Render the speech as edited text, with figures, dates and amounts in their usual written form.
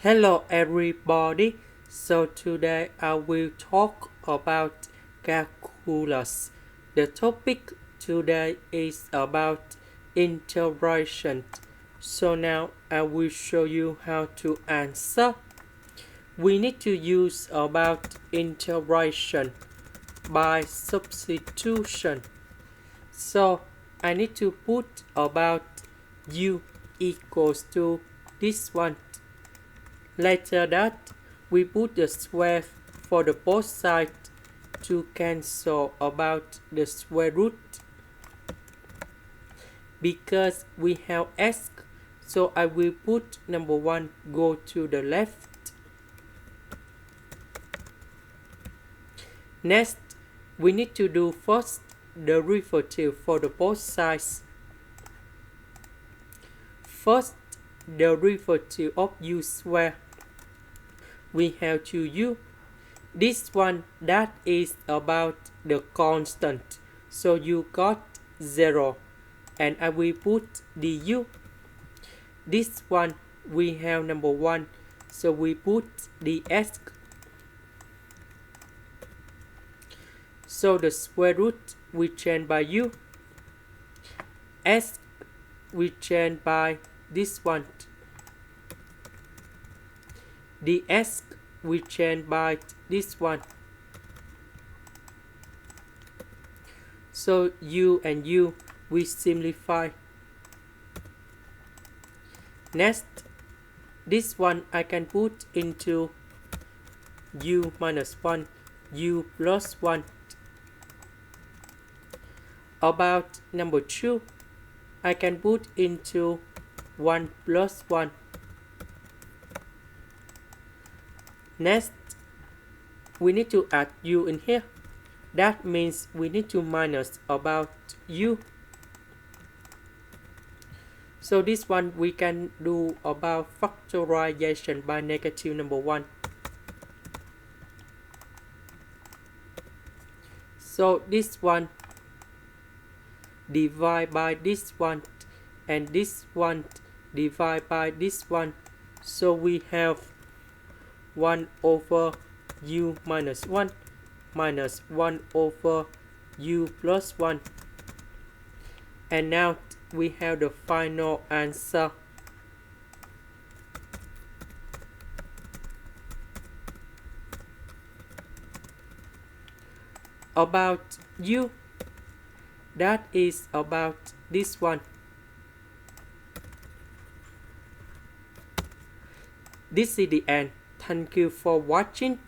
Hello everybody. So today I will talk about calculus. The topic today is about integration. So now I will show you how to answer. We need to use about integration by substitution. So I need to put about u equals to this one. Later that, we put the square for the both sides to cancel about the square root. Because we have x, so I will put number 1 go to the left. Next, we need to do first the derivative for the both sides. First, the derivative of u square. We have to use this one that is about the constant, so you got 0 and I will put the u. This one we have number 1, so we put the s. So the square root we change by u, s we change by this one, the s we change by this one. So u and u we simplify. Next, this one I can put into u minus 1, u plus 1. About number 2, I can put into 1 plus 1. Next, we need to add u in here. That means we need to minus about u. So this one we can do about factorization by negative number 1. So this one divide by this one, and this one divide by this one. So we have 1 over u minus 1 minus 1 over u plus 1. And now we have the final answer. About u, that is about this one. This is the end. Thank you for watching.